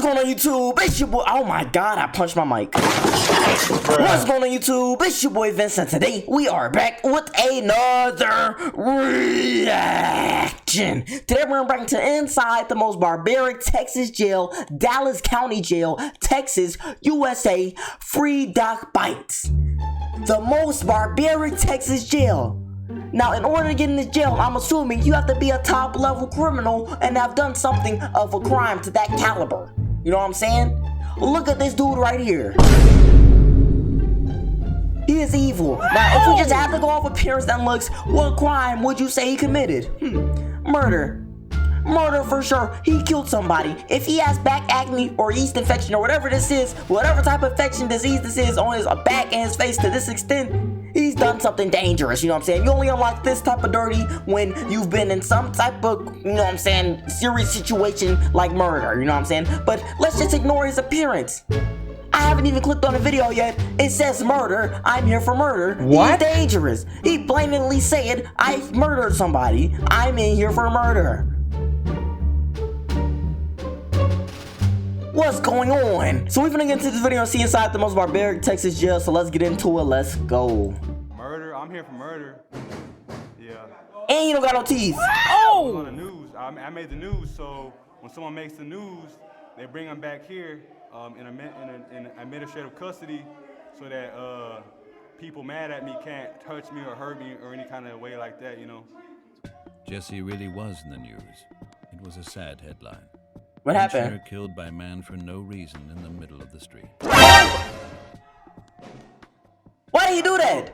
going on YouTube? It's your boy. Oh my god, I punched my mic. What's going on YouTube? It's your boy Vincent. Today we are back with another reaction. Today we're bringing to inside the most barbaric Texas jail, Dallas County Jail, Texas, USA. Free Doc Bites. The most barbaric Texas jail. Now, in order to get in this jail, I'm assuming you have to be a top-level criminal and have done something of a crime to that caliber. You know what I'm saying? Look at this dude right here. He is evil. Now, if we just have to go off appearance and looks, what crime would you say he committed? Murder. Murder for sure. He killed somebody. If he has back acne or yeast infection or whatever this is, whatever type of infection disease this is on his back and his face to this extent, he's done something dangerous, you know what I'm saying? You only unlock this type of dirty when you've been in some type of, you know what I'm saying, serious situation like murder, you know what I'm saying? But let's just ignore his appearance. I haven't even clicked on the video yet. It says murder. I'm here for murder. What? He's dangerous. He blatantly said, I murdered somebody. I'm in here for murder. What's going on? So we're gonna get into this video and see inside the most barbaric Texas jail, so let's get into it. Let's go. Murder? I'm here for murder. Yeah. And you don't got no teeth. Oh! On the news. I made the news, so when someone makes the news, they bring them back here in administrative custody so that people mad at me can't touch me or hurt me or any kind of way like that, you know. Jesse really was in the news. It was a sad headline. What happened? Pensioner killed by man for no reason in the middle of the street. Why did he do that?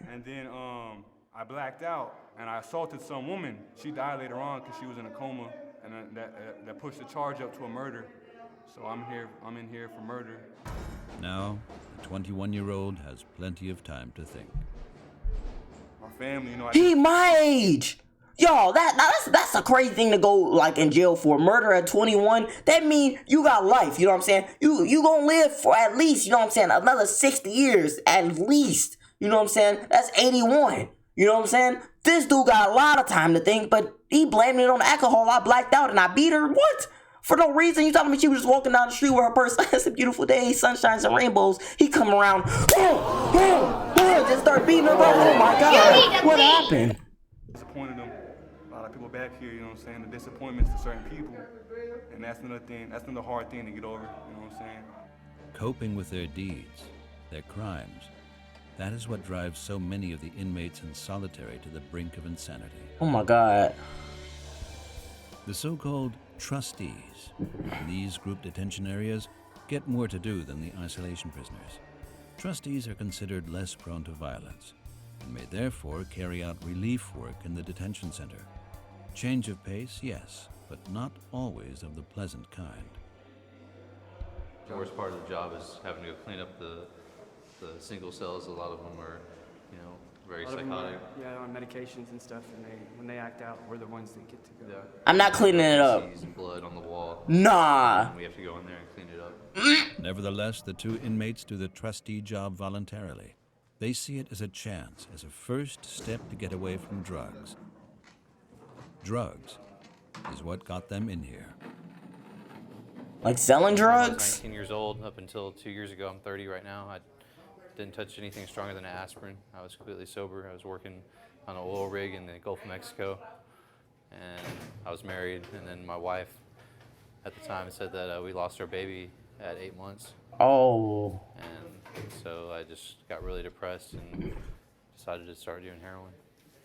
And then I blacked out and I assaulted some woman. She died later on because she was in a coma, and that pushed the charge up to a murder. So I'm in here for murder. Now, the 21-year-old has plenty of time to think. My family, you know. He my age. Yo, that's a crazy thing to go like in jail for. Murder at 21. That mean you got life. You know what I'm saying? You gonna live for at least, you know what I'm saying, another 60 years at least. You know what I'm saying? That's 81. You know what I'm saying? This dude got a lot of time to think, but he blamed it on alcohol. I blacked out and I beat her. What? For no reason. You talking me she was just walking down the street with her purse. It's a beautiful day, sunshines and rainbows. He come around, just start beating her up. Oh my God! What happened? Disappointed them. A lot of people back here, you know what I'm saying, the disappointments to certain people. And that's another thing, that's another hard thing to get over, you know what I'm saying? Coping with their deeds, their crimes, that is what drives so many of the inmates in solitary to the brink of insanity. Oh my God. The so-called trustees in these group detention areas get more to do than the isolation prisoners. Trustees are considered less prone to violence and may therefore carry out relief work in the detention center. Change of pace, yes, but not always of the pleasant kind. The worst part of the job is having to go clean up the single cells. A lot of them are, you know, very psychotic. On medications and stuff, and when they act out, we're the ones that get to go. Yeah. I'm not cleaning it up. And blood on the wall. Nah. And we have to go in there and clean it up. Nevertheless, the two inmates do the trustee job voluntarily. They see it as a chance, as a first step to get away from drugs. Drugs is what got them in here. Like selling I drugs? was 19 years old up until 2 years ago. I'm 30 right now. I didn't touch anything stronger than aspirin. I was completely sober. I was working on an oil rig in the Gulf of Mexico, and I was married. And then my wife, at the time, said that we lost our baby at 8 months. Oh. And so I just got really depressed and decided to start doing heroin.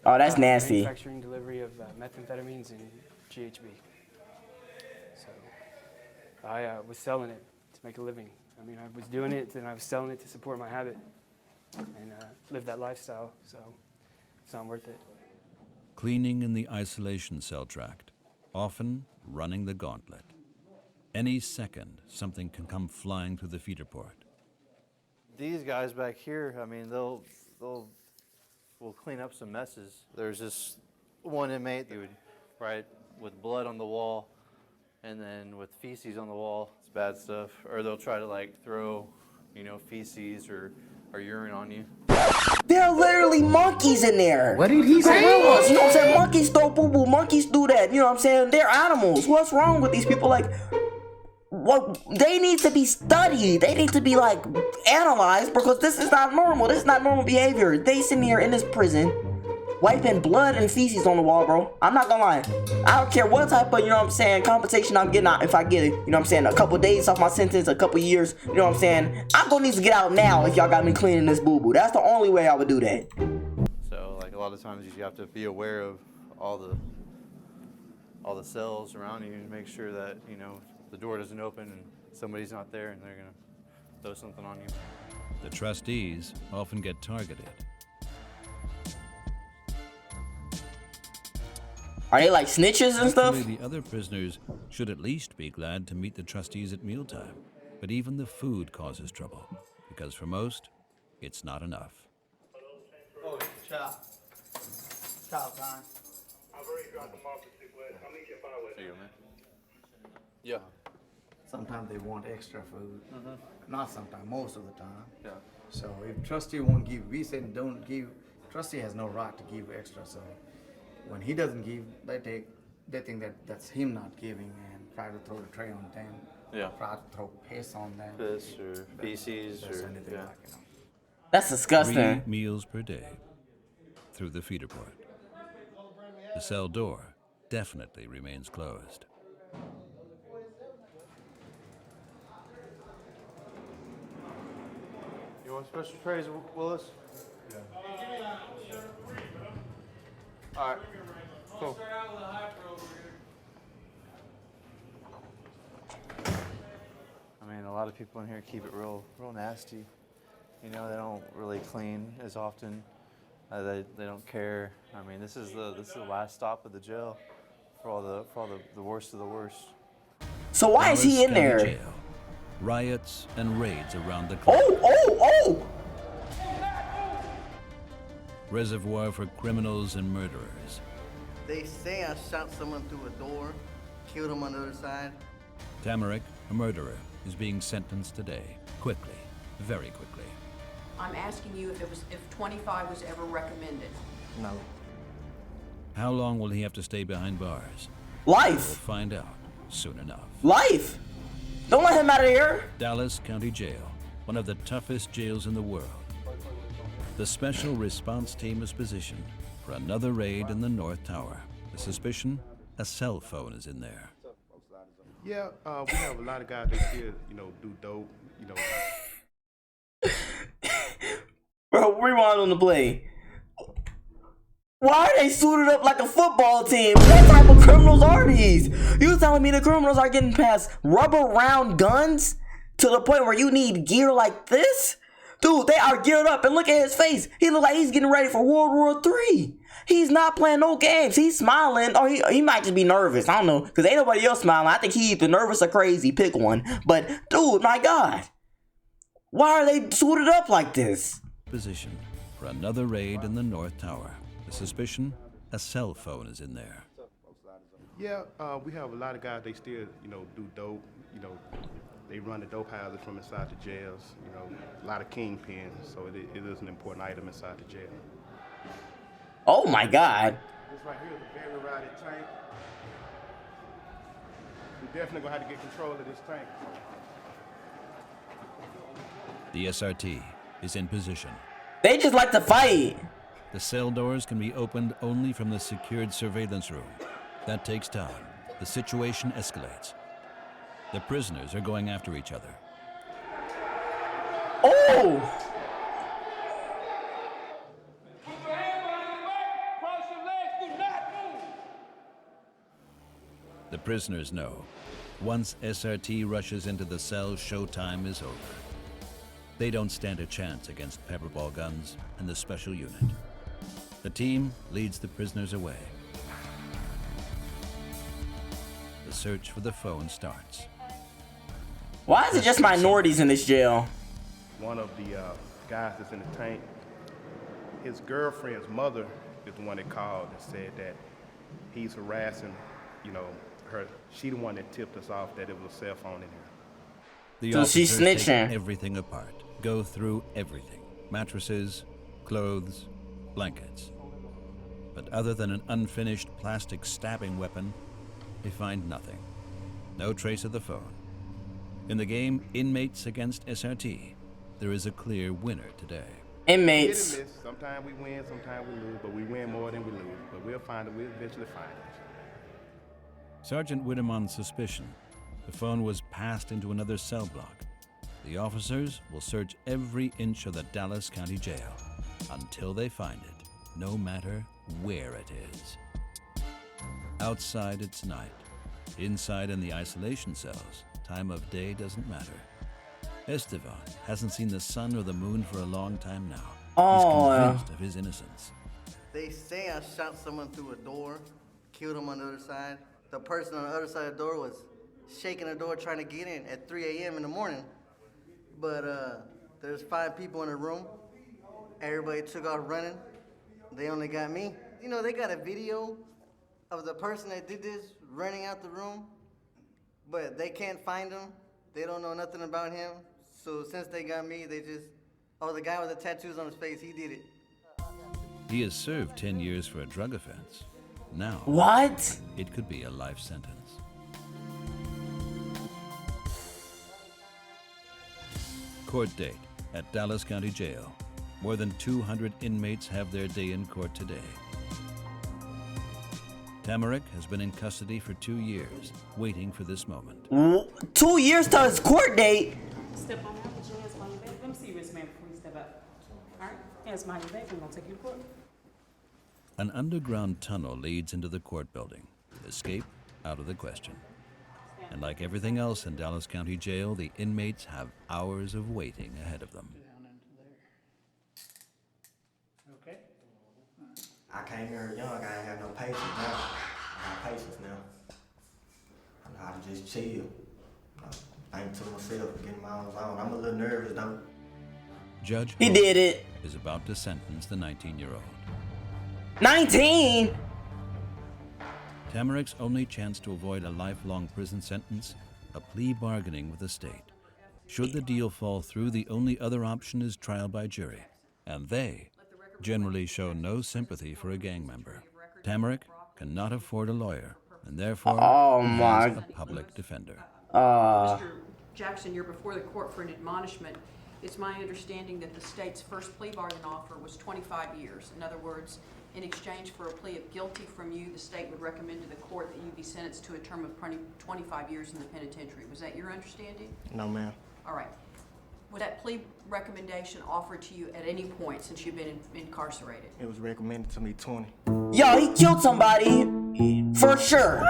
Oh, that's nasty. Manufacturing delivery of methamphetamines and GHB. So I was selling it to make a living. I mean, I was doing it and I was selling it to support my habit and live that lifestyle. So it's not worth it. Cleaning in the isolation cell tract, often running the gauntlet. Any second, something can come flying through the feeder port. These guys back here, I mean, we'll clean up some messes. There's this one inmate that would write with blood on the wall and then with feces on the wall. It's bad stuff. Or they'll try to like throw, you know, feces or urine on you. There are literally monkeys in there. What did he say? Gorillas, you know what I'm saying? Monkeys throw boo-boo, monkeys do that, you know what I'm saying? They're animals. What's wrong with these people? Like, what they need to be studied. They need to be like analyzed because this is not normal. This is not normal behavior. They sitting here in this prison, wiping blood and feces on the wall, bro. I'm not gonna lie. I don't care what type of, you know what I'm saying, compensation I'm getting out if I get it. You know what I'm saying? A couple days off my sentence, a couple years. You know what I'm saying? I'm gonna need to get out now if y'all got me cleaning this boo-boo. That's the only way I would do that. So like a lot of times you have to be aware of all the cells around you and make sure that, you know, the door doesn't open and somebody's not there and they're gonna throw something on you. The trustees often get targeted. Are they like snitches and stuff? Actually, the other prisoners should at least be glad to meet the trustees at mealtime. But even the food causes trouble, because for most, it's not enough. Oh, chop. Chop time. I've already dropped them off at 6 West. I'll meet you at 5 West. There you go, man. Yeah. Sometimes they want extra food. Not sometimes, most of the time. Yeah. So if trustee won't give, we say don't give. Trustee has no right to give extra. So when he doesn't give, they think that that's him not giving and try to throw the tray on them. Yeah. Try to throw piss on them. Piss or feces That's or anything yeah. like, you know. That's disgusting. 3 meals per day through the feeder port. The cell door definitely remains closed. You want special trays, Willis? Yeah. All right. Cool. I mean, a lot of people in here keep it real nasty. You know, they don't really clean as often. They don't care. I mean, this is the last stop of the jail for all the worst of the worst. So why is he in Dallas County there? Jail. Riots and raids around the clock. Oh! Reservoir for criminals and murderers. They say I shot someone through a door, killed him on the other side. Tamarick, a murderer, is being sentenced today. Quickly, very quickly. I'm asking you if 25 was ever recommended. No. How long will he have to stay behind bars? Life. We'll find out soon enough. Life. Don't let him out of here. Dallas County Jail, one of the toughest jails in the world. The Special Response Team is positioned for another raid in the North Tower. The suspicion? A cell phone is in there. Yeah, we have a lot of guys that still, do dope, Bro, rewind on the play. Why are they suited up like a football team? What type of criminals are these? You telling me the criminals are getting past rubber round guns to the point where you need gear like this? Dude, they are geared up and look at his face. He look like he's getting ready for World War III. He's not playing no games. He's smiling. Or he might just be nervous. I don't know. Because ain't nobody else smiling. I think he either nervous or crazy. Pick one. But, dude, my God. Why are they suited up like this? Positioned for another raid in the North Tower. The suspicion? A cell phone is in there. Yeah, we have a lot of guys, they still, do dope, they run the dope houses from inside the jails, a lot of kingpins, so it is an important item inside the jail. Oh my God. This right here is a very rowdy tank. We definitely gonna have to get control of this tank. The SRT is in position. They just like to fight. The cell doors can be opened only from the secured surveillance room. That takes time. The situation escalates. The prisoners are going after each other. Oh! The prisoners know, once SRT rushes into the cell, showtime is over. They don't stand a chance against pepperball guns and the special unit. The team leads the prisoners away. The search for the phone starts. Why is it just minorities in this jail? One of the guys that's in the tank, his girlfriend's mother is the one that called and said that he's harassing, her. She the one that tipped us off that it was a cell phone in here. The So she's officers take snitching. everything apart, go through everything. Mattresses, clothes, blankets. But other than an unfinished plastic stabbing weapon, they find nothing. No trace of the phone. In the game Inmates against SRT, there is a clear winner today. Inmates. Hit and miss. Sometimes we win, sometimes we lose, but we win more than we lose. But we'll find it. We'll eventually find it. Sergeant Whittem on suspicion. The phone was passed into another cell block. The officers will search every inch of the Dallas County Jail until they find it, no matter where it is. Outside, it's night. Inside in the isolation cells, time of day doesn't matter. Estevan hasn't seen the sun or the moon for a long time now. He's convinced of his innocence. They say I shot someone through a door, killed him on the other side. The person on the other side of the door was shaking the door trying to get in at 3 a.m. in the morning. But there's 5 people in the room. Everybody took off running. They only got me. You know, they got a video of the person that did this running out the room, but they can't find him. They don't know nothing about him. So since they got me, they just, oh, the guy with the tattoos on his face, he did it. He has served 10 years for a drug offense. Now, What? it could be a life sentence. Court date at Dallas County Jail. More than 200 inmates have their day in court today. Tamarick has been in custody for 2 years, waiting for this moment. 2 years to his court date. Step on out, put your hands behind your back. Let me see you, wrist man, before you step up. All right, hands behind your back, we're gonna take you to court. An underground tunnel leads into the court building. Escape out of the question. And like everything else in Dallas County Jail, the inmates have hours of waiting ahead of them. Okay. I came here young, I ain't have no patience now. I got patience now. I know how to just chill. Think to myself, get in my own zone. I'm a little nervous though. Judge He Hope did it. is about to sentence the 19-year-old. 19. Tamarick's only chance to avoid a lifelong prison sentence, a plea bargaining with the state. Should the deal fall through, the only other option is trial by jury, and they generally show no sympathy for a gang member. Tamarick cannot afford a lawyer, and therefore has a public defender. Mr. Jackson, you're before the court for an admonishment. It's my understanding that the state's first plea bargain offer was 25 years. In other words, in exchange for a plea of guilty from you, the state would recommend to the court that you be sentenced to a term of 25 years in the penitentiary. Was that your understanding? No, ma'am. All right. Was that plea recommendation offered to you at any point since you've been incarcerated? It was recommended to me 20. Yo, he killed somebody. For sure.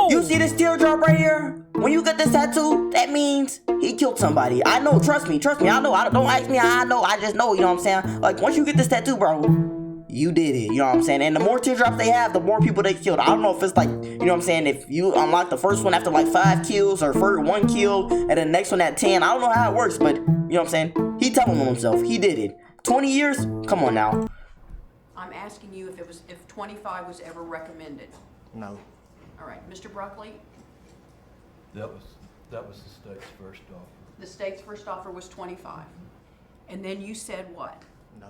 You see this teardrop right here? When you get this tattoo, that means he killed somebody. I know, trust me, I know. Don't ask me how I know, I just know, you know what I'm saying? Like, once you get this tattoo, bro, you did it, you know what I'm saying? And the more teardrops they have, the more people they killed. I don't know if it's like, you know what I'm saying, if you unlock the first one after like 5 kills or first 1 kill and then the next one at 10. I don't know how it works, but you know what I'm saying? He telling on himself, he did it. 20 years? Come on now. I'm asking you if 25 was ever recommended. No. All right, Mr. Broccoli, That was the state's first offer. the state's first offer was 25. And then you said what? No.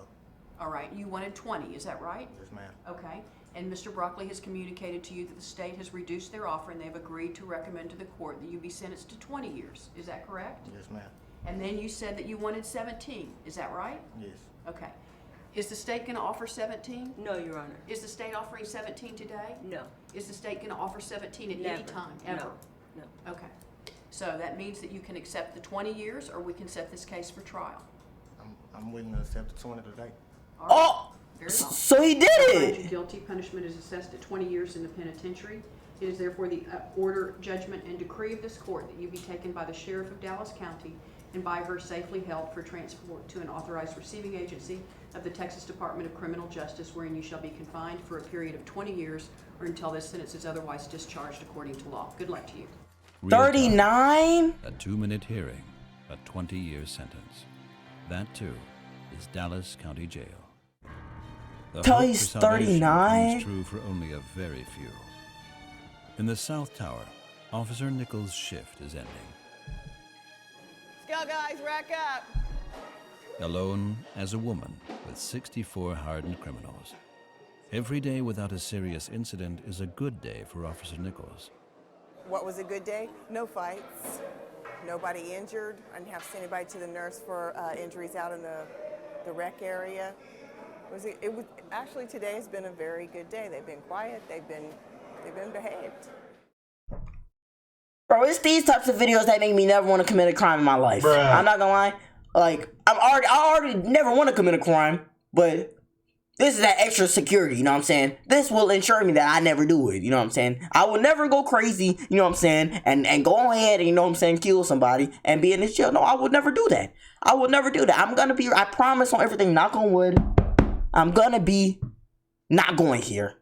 All right, you wanted 20, is that right? Yes, ma'am. Okay, and Mr. Broccoli has communicated to you that the state has reduced their offer and they've agreed to recommend to the court that you be sentenced to 20 years. Is that correct? Yes, ma'am. And then you said that you wanted 17, is that right? Yes. Okay. Is the state gonna offer 17? No, Your Honor. Is the state offering 17 today? No. Is the state gonna offer 17 at any Never. time, No. ever? No. Okay. So that means that you can accept the 20 years or we can set this case for trial. I'm willing to accept the 20 today. All right. Oh, Very well. so he did I find you it. guilty. Punishment is assessed at 20 years in the penitentiary. It is therefore the order, judgment, and decree of this court that you be taken by the sheriff of Dallas County and by her safely held for transport to an authorized receiving agency of the Texas Department of Criminal Justice, wherein you shall be confined for a period of 20 years or until this sentence is otherwise discharged according to law. Good luck to you. Real time. 39? A 2-minute hearing, a 20-year sentence. That too is Dallas County Jail. The Till hope he's for salvation 39? comes true for only a very few. In the South Tower, Officer Nichols' shift is ending. Let's go, guys, rack up. Alone as a woman with 64 hardened criminals. Every day without a serious incident is a good day for Officer Nichols. What was a good day? No fights. nobody injured. I didn't have to send anybody to the nurse for injuries out in the rec area. It was actually, today has been a very good day. They've been quiet. They've been behaved. Bro, it's these types of videos that make me never want to commit a crime in my life. Bruh. I'm not gonna lie. Like, I already never want to commit a crime, but this is that extra security, you know what I'm saying? This will ensure me that I never do it, you know what I'm saying? I will never go crazy, you know what I'm saying? And go ahead and, you know what I'm saying, kill somebody and be in this jail. No, I would never do that. I would never do that. I promise on everything, knock on wood, I'm gonna be not going here.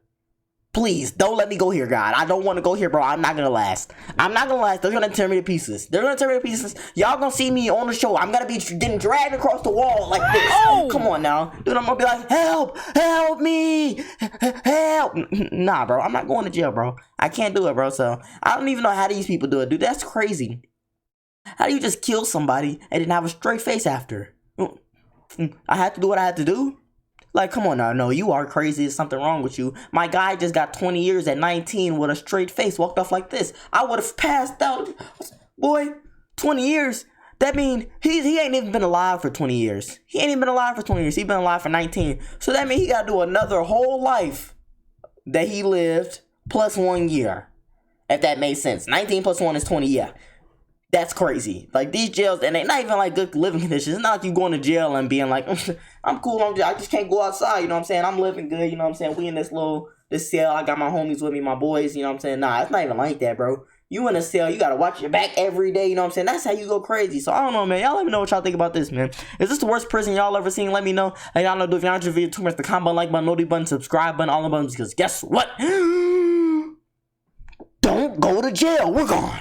Please, don't let me go here, God. I don't want to go here, bro. I'm not gonna last. I'm not gonna last. They're gonna tear me to pieces. They're gonna tear me to pieces. Y'all gonna see me on the show. I'm gonna be getting dragged across the wall like this. Oh! Come on now. Dude, I'm gonna be like, help! Help me! Help! Nah, bro. I'm not going to jail, bro. I can't do it, bro. So, I don't even know how these people do it, dude. That's crazy. How do you just kill somebody and then have a straight face after? I had to do what I had to do? Like, come on now. No, you are crazy. There's something wrong with you. My guy just got 20 years at 19 with a straight face, walked off like this. I would have passed out. Boy, 20 years? That means he ain't even been alive for 20 years. He ain't even been alive for 20 years. He been alive for 19. So that means he got to do another whole life that he lived plus 1 year. If that makes sense. 19 plus 1 is 20, yeah. That's crazy. Like, these jails, and they're not even like good living conditions. It's not like you going to jail and being like, I'm cool, I just can't go outside, you know what I'm saying? I'm living good, you know what I'm saying? We in this cell, I got my homies with me, my boys, you know what I'm saying? Nah, it's not even like that, bro. You in a cell, you gotta watch your back every day, you know what I'm saying? That's how you go crazy. So I don't know, man. Y'all let me know what y'all think about this, man. Is this the worst prison y'all ever seen? Let me know. And y'all know, if y'all enjoyed the video, too much, the comment button, like button, notification button, subscribe button, all the buttons, because guess what? Don't go to jail. We're gone.